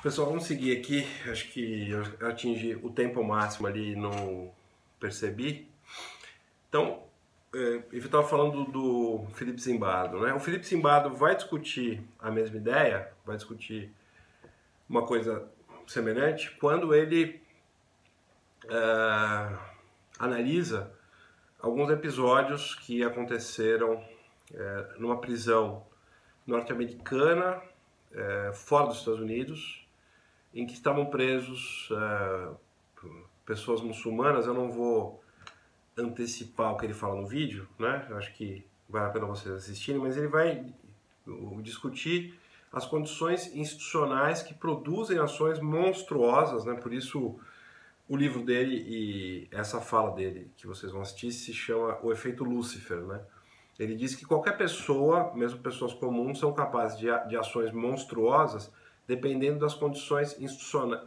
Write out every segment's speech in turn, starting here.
Pessoal, vamos seguir aqui. Acho que eu atingi o tempo máximo ali e não percebi. Então, eu estava falando do Felipe Zimbardo, né? O Felipe Zimbardo vai discutir a mesma ideia, vai discutir uma coisa semelhante quando ele analisa alguns episódios que aconteceram numa prisão norte-americana, fora dos Estados Unidos, em que estavam presos pessoas muçulmanas. Eu não vou antecipar o que ele fala no vídeo, né? Eu acho que vale a pena vocês assistirem, mas ele vai discutir as condições institucionais que produzem ações monstruosas, né? Por isso o livro dele e essa fala dele que vocês vão assistir se chama O Efeito Lúcifer, né? Ele diz que qualquer pessoa, mesmo pessoas comuns, são capazes de ações monstruosas dependendo das condições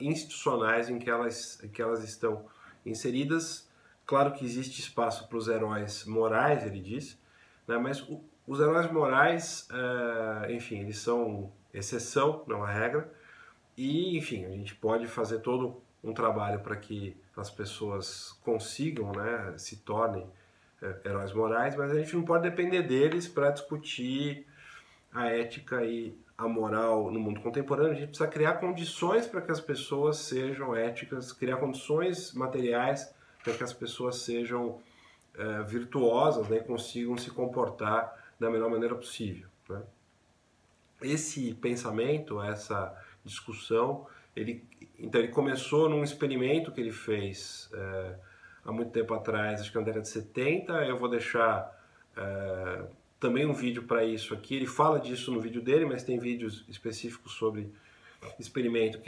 institucionais em que elas estão inseridas. Claro que existe espaço para os heróis morais, ele diz, né? Mas os heróis morais, enfim, eles são exceção, não a regra. E, enfim, a gente pode fazer todo um trabalho para que as pessoas consigam, né, se tornem heróis morais, mas a gente não pode depender deles para discutir a ética e a moral no mundo contemporâneo. A gente precisa criar condições para que as pessoas sejam éticas, criar condições materiais para que as pessoas sejam virtuosas, né, e consigam se comportar da melhor maneira possível, né? Esse pensamento, essa discussão, então ele começou num experimento que ele fez há muito tempo atrás, acho que na década de 70. Eu vou deixar também um vídeo para isso aqui. Ele fala disso no vídeo dele, mas tem vídeos específicos sobre experimento,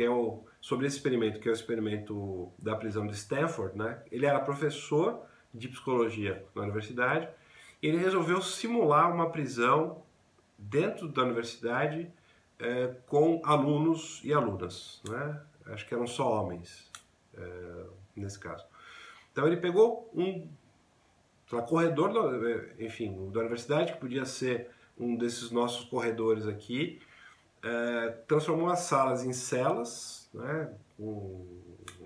sobre esse experimento, que é o experimento da prisão de Stanford, né? Ele era professor de psicologia na universidade e ele resolveu simular uma prisão dentro da universidade com alunos e alunas, né? Acho que eram só homens nesse caso. Então ele pegou um corredor enfim, da universidade, que podia ser um desses nossos corredores aqui, transformou as salas em celas, né,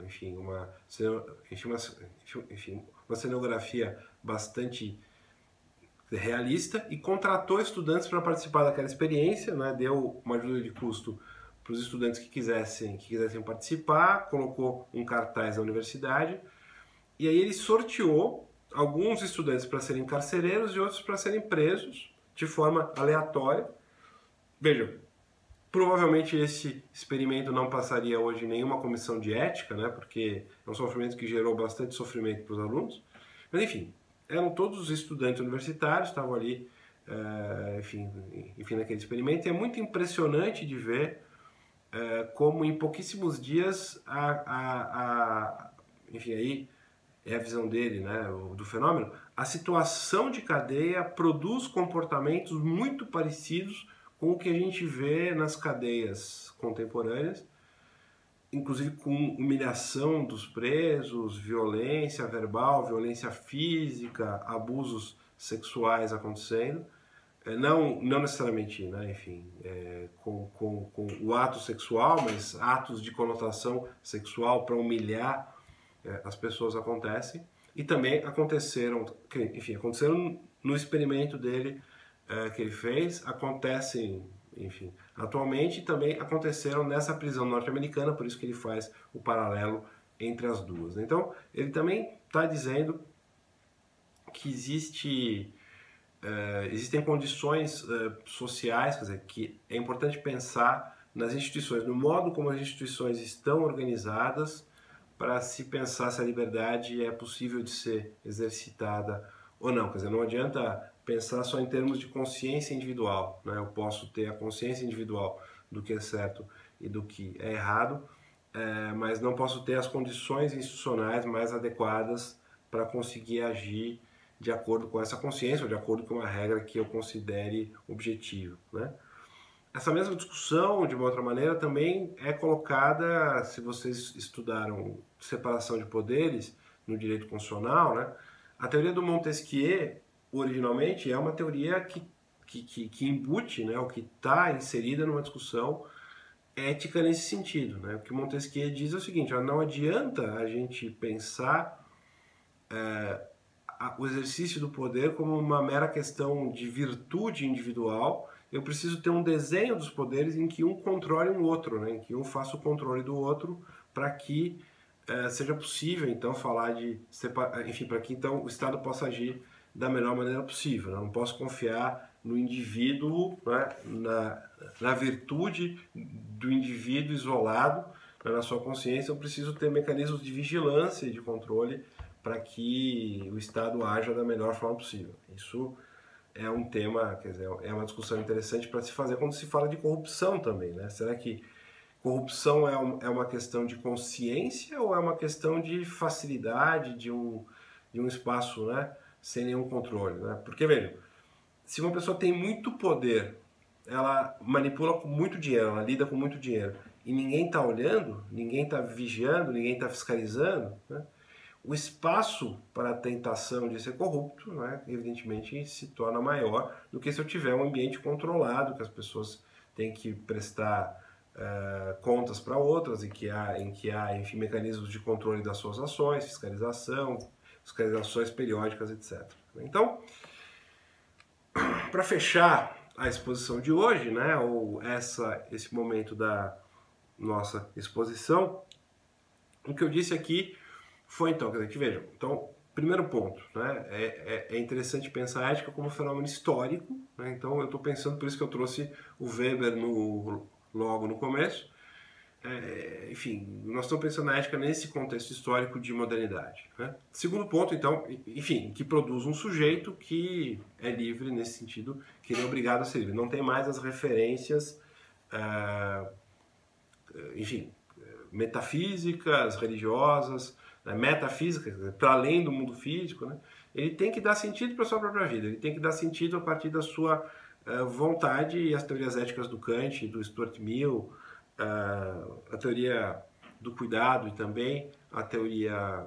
enfim, uma cenografia bastante realista, e contratou estudantes para participar daquela experiência, né, deu uma ajuda de custo para os estudantes que quisessem participar, colocou um cartaz na universidade, e aí ele sorteou alguns estudantes para serem carcereiros e outros para serem presos de forma aleatória. Vejam, provavelmente esse experimento não passaria hoje em nenhuma comissão de ética, né, porque é um sofrimento que gerou bastante sofrimento para os alunos. Mas enfim, eram todos estudantes universitários, estavam ali, enfim, naquele experimento. E é muito impressionante de ver como em pouquíssimos dias, enfim, aí é a visão dele, né, do fenômeno, a situação de cadeia produz comportamentos muito parecidos com o que a gente vê nas cadeias contemporâneas, inclusive com humilhação dos presos, violência verbal, violência física, abusos sexuais acontecendo, não necessariamente, né, enfim, com o ato sexual, mas atos de conotação sexual para humilhar as pessoas acontecem. E também aconteceram no experimento dele que ele fez, acontecem, enfim, atualmente, também aconteceram nessa prisão norte-americana, por isso que ele faz o paralelo entre as duas. Então, ele também está dizendo que existem condições sociais, quer dizer, que é importante pensar nas instituições, no modo como as instituições estão organizadas, para se pensar se a liberdade é possível de ser exercitada ou não. Quer dizer, não adianta pensar só em termos de consciência individual, né? Eu posso ter a consciência individual do que é certo e do que é errado, mas não posso ter as condições institucionais mais adequadas para conseguir agir de acordo com essa consciência ou de acordo com uma regra que eu considere objetiva, né? Essa mesma discussão, de uma outra maneira, também é colocada, se vocês estudaram separação de poderes no direito constitucional, né? A teoria do Montesquieu, originalmente, é uma teoria que embute, né, o que está inserida numa discussão ética nesse sentido, né? O que Montesquieu diz é o seguinte: ó, não adianta a gente pensar o exercício do poder como uma mera questão de virtude individual. Eu preciso ter um desenho dos poderes em que um controle o outro, né? Em que um faça o controle do outro para que seja possível então falar de enfim, para que então o Estado possa agir da melhor maneira possível. Eu não posso confiar no indivíduo, né? na virtude do indivíduo isolado, né? Na sua consciência. Eu preciso ter mecanismos de vigilância e de controle para que o Estado haja da melhor forma possível. Isso é um tema, quer dizer, é uma discussão interessante para se fazer quando se fala de corrupção também, né? Será que corrupção é uma questão de consciência ou é uma questão de facilidade, de um espaço, né, sem nenhum controle, né? Porque, veja, se uma pessoa tem muito poder, ela manipula com muito dinheiro, ela lida com muito dinheiro, e ninguém está olhando, ninguém está vigiando, ninguém está fiscalizando, né? O espaço para a tentação de ser corrupto, né, evidentemente, se torna maior do que se eu tiver um ambiente controlado, que as pessoas têm que prestar contas para outras, em que há, enfim, mecanismos de controle das suas ações, fiscalizações periódicas, etc. Então, para fechar a exposição de hoje, né, ou esse momento da nossa exposição, o que eu disse aqui foi, então, quer dizer, que vejam, então, primeiro ponto, né, é interessante pensar a ética como um fenômeno histórico, né, então eu estou pensando, por isso que eu trouxe o Weber logo no começo. Enfim, nós estamos pensando na ética nesse contexto histórico de modernidade, né? Segundo ponto, então, enfim, que produz um sujeito que é livre nesse sentido, que ele é obrigado a ser livre. Não tem mais as referências, enfim, metafísicas, religiosas, né, metafísicas, para além do mundo físico, né? Ele tem que dar sentido para a sua própria vida, ele tem que dar sentido a partir da sua vontade, e as teorias éticas do Kant, do Stuart Mill, a teoria do cuidado e também a teoria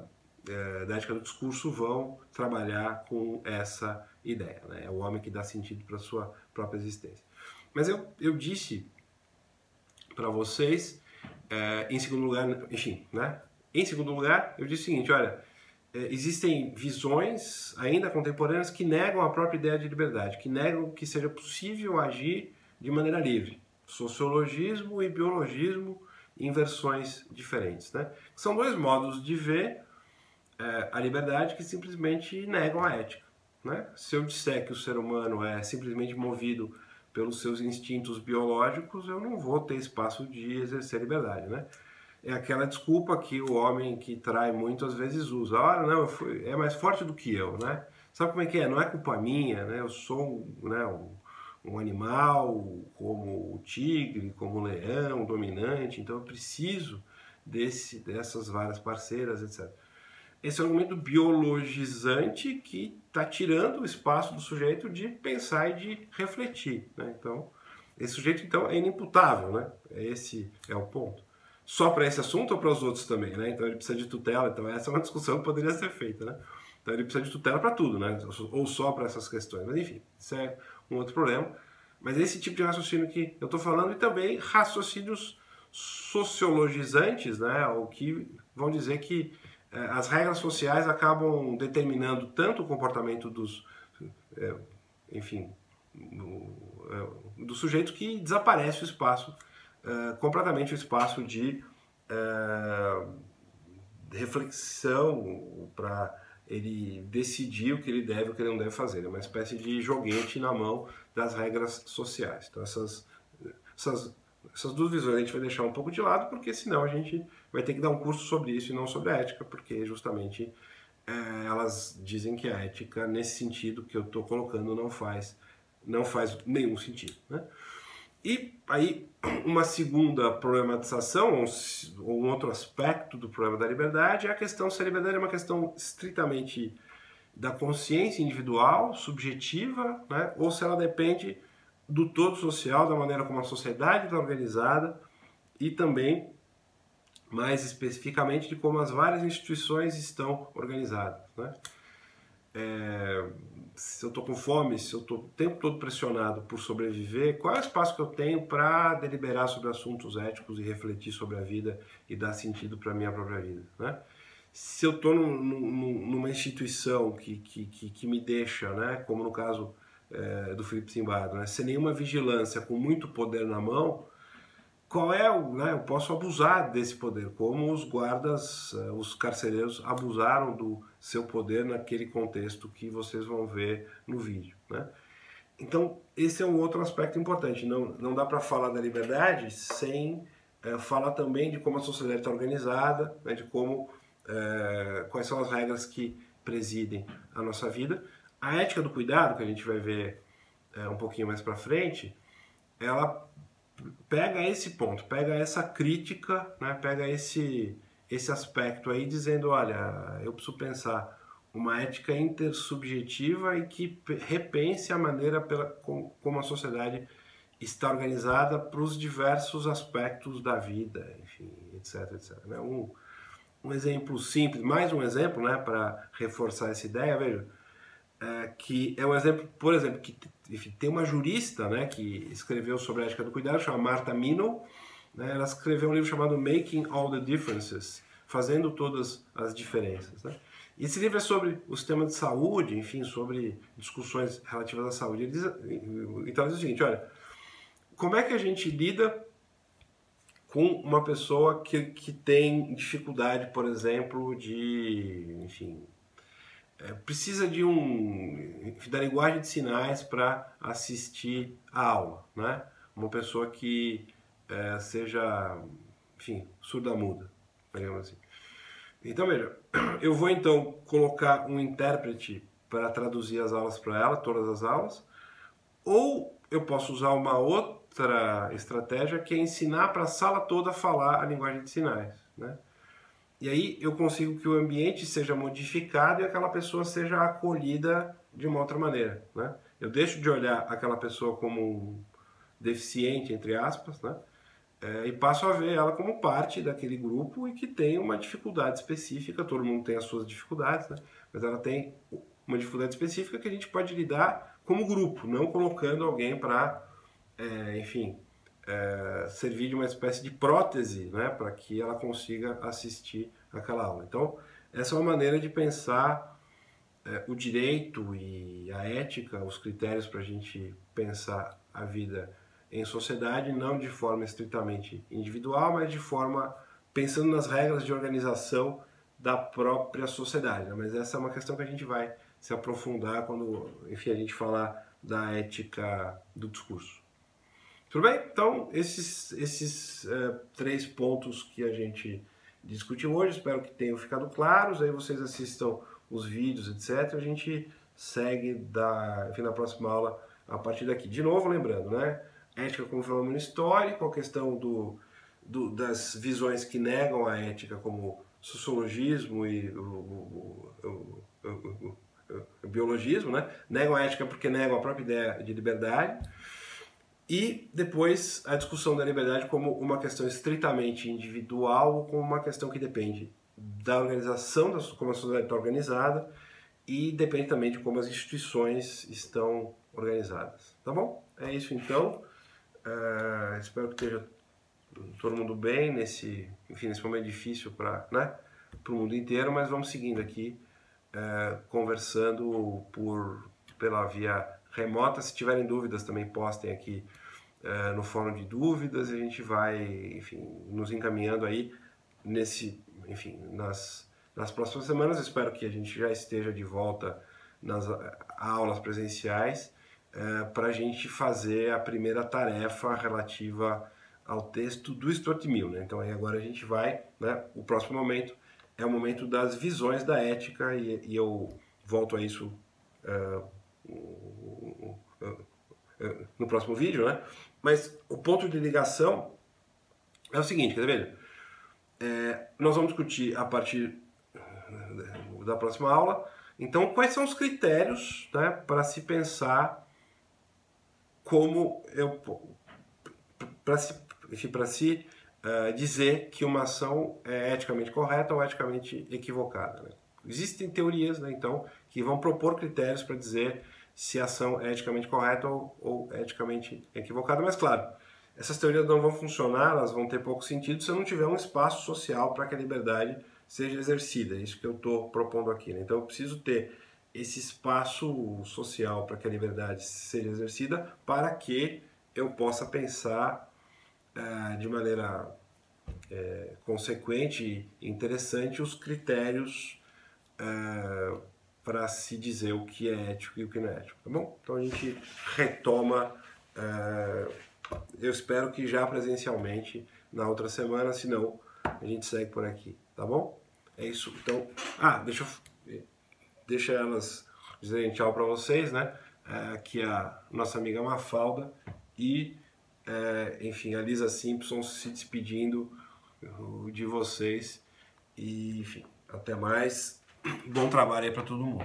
da ética do discurso vão trabalhar com essa ideia, né? É o homem que dá sentido para a sua própria existência. Mas eu disse para vocês, em segundo lugar, enfim, né? Em segundo lugar, eu disse o seguinte: olha, existem visões ainda contemporâneas que negam a própria ideia de liberdade, que negam que seja possível agir de maneira livre. Sociologismo e biologismo em versões diferentes, né? São dois modos de ver a liberdade que simplesmente negam a ética, né? Se eu disser que o ser humano é simplesmente movido pelos seus instintos biológicos, eu não vou ter espaço de exercer liberdade, né? É aquela desculpa que o homem que trai muito às vezes usa. Olha, não, é mais forte do que eu, né? Sabe como é que é? Não é culpa minha, né? Eu sou um animal como o tigre, como o leão, dominante, então eu preciso dessas várias parceiras, etc. Esse é um argumento biologizante que está tirando o espaço do sujeito de pensar e de refletir, né? Então, esse sujeito então é inimputável, né? Esse é o ponto. Só para esse assunto ou para os outros também, né? Então ele precisa de tutela, então essa é uma discussão que poderia ser feita, né? Então ele precisa de tutela para tudo, né? Ou só para essas questões, mas enfim, isso é um outro problema. Mas esse tipo de raciocínio que eu estou falando, e também raciocínios sociologizantes, né? O que vão dizer que as regras sociais acabam determinando tanto o comportamento dos, enfim, do sujeito, que desaparece o espaço, completamente o espaço de reflexão para ele decidir o que ele deve e o que ele não deve fazer. É uma espécie de joguete na mão das regras sociais. Então essas duas visões a gente vai deixar um pouco de lado, porque senão a gente vai ter que dar um curso sobre isso e não sobre a ética, porque justamente elas dizem que a ética, nesse sentido que eu estou colocando, não faz nenhum sentido, né? E aí, uma segunda problematização, ou um outro aspecto do problema da liberdade, é a questão se a liberdade é uma questão estritamente da consciência individual, subjetiva, né, ou se ela depende do todo social, da maneira como a sociedade está organizada, e também, mais especificamente, de como as várias instituições estão organizadas, né? se eu estou com fome, se eu estou o tempo todo pressionado por sobreviver, qual é o espaço que eu tenho para deliberar sobre assuntos éticos e refletir sobre a vida e dar sentido para a minha própria vida, né? Se eu estou numa instituição que me deixa, né, como no caso do Felipe Zimbardo, né, sem nenhuma vigilância, com muito poder na mão, qual é o, né, eu posso abusar desse poder, como os guardas, os carcereiros abusaram do seu poder naquele contexto que vocês vão ver no vídeo, né? Então, esse é um outro aspecto importante. Não dá para falar da liberdade sem falar também de como a sociedade está organizada, né, de como, quais são as regras que presidem a nossa vida. A ética do cuidado, que a gente vai ver um pouquinho mais para frente, ela pega esse ponto, pega essa crítica, né, pega esse aspecto aí, dizendo, olha, eu preciso pensar uma ética intersubjetiva e que repense a maneira como a sociedade está organizada para os diversos aspectos da vida, enfim, etc, etc. Um exemplo simples, mais um exemplo, né, para reforçar essa ideia, veja, que é um exemplo, por exemplo, que enfim, tem uma jurista, né, que escreveu sobre a ética do cuidado, chama Martha Minow, né, ela escreveu um livro chamado Making All the Differences, fazendo todas as diferenças, né? E esse livro é sobre o sistema de saúde, enfim, sobre discussões relativas à saúde. Então ele diz o seguinte, olha, como é que a gente lida com uma pessoa que tem dificuldade, por exemplo, enfim, precisa da linguagem de sinais para assistir a aula, né? Uma pessoa que seja, enfim, surda-muda, digamos assim. Então, veja, eu vou então colocar um intérprete para traduzir as aulas para ela, todas as aulas, ou eu posso usar uma outra estratégia que é ensinar para a sala toda a falar a linguagem de sinais, né? E aí eu consigo que o ambiente seja modificado e aquela pessoa seja acolhida de uma outra maneira, né? Eu deixo de olhar aquela pessoa como um deficiente, entre aspas, né? E passo a ver ela como parte daquele grupo e que tem uma dificuldade específica. Todo mundo tem as suas dificuldades, né? Mas ela tem uma dificuldade específica que a gente pode lidar como grupo, não colocando alguém para, enfim, servir de uma espécie de prótese, né, para que ela consiga assistir aquela aula. Então, essa é uma maneira de pensar o direito e a ética, os critérios para a gente pensar a vida em sociedade, não de forma estritamente individual, mas de forma pensando nas regras de organização da própria sociedade, né? Mas essa é uma questão que a gente vai se aprofundar quando, enfim, a gente falar da ética do discurso. Tudo bem? Então, esses 3 pontos que a gente discutiu hoje, espero que tenham ficado claros. Aí vocês assistam os vídeos, etc. A gente segue enfim, na próxima aula a partir daqui. De novo, lembrando, né? Ética como fenômeno histórico, a questão das visões que negam a ética, como sociologismo e o biologismo, né? Negam a ética porque negam a própria ideia de liberdade. E depois a discussão da liberdade como uma questão estritamente individual ou como uma questão que depende da organização, como a sociedade está organizada, e depende também de como as instituições estão organizadas. Tá bom? É isso então. Espero que esteja todo mundo bem nesse momento difícil para, né, o mundo inteiro, mas vamos seguindo aqui, conversando pela via remota. Se tiverem dúvidas, também postem aqui no fórum de dúvidas, e a gente vai, enfim, nos encaminhando aí nas próximas semanas. Eu espero que a gente já esteja de volta nas aulas presenciais para a gente fazer a primeira tarefa relativa ao texto do Stuart Mill, né? Então aí agora a gente vai, né, o próximo momento é o momento das visões da ética, e eu volto a isso no próximo vídeo, né? Mas o ponto de ligação é o seguinte, quer ver? Nós vamos discutir a partir da próxima aula, então, quais são os critérios, né, para se pensar como para se dizer que uma ação é eticamente correta ou eticamente equivocada, né? existem teorias, né, então, que vão propor critérios para dizer se a ação é eticamente correta ou eticamente equivocada, mas claro, essas teorias não vão funcionar, elas vão ter pouco sentido se eu não tiver um espaço social para que a liberdade seja exercida, é isso que eu estou propondo aqui, né? Então eu preciso ter esse espaço social para que a liberdade seja exercida, para que eu possa pensar de maneira consequente e interessante os critérios para se dizer o que é ético e o que não é ético, tá bom? Então a gente retoma, eu espero que já presencialmente na outra semana, senão a gente segue por aqui, tá bom? É isso, então... deixa elas dizerem tchau para vocês, né? Aqui a nossa amiga Mafalda e, enfim, a Lisa Simpson se despedindo de vocês. E, enfim, até mais. Bom trabalho aí para todo mundo.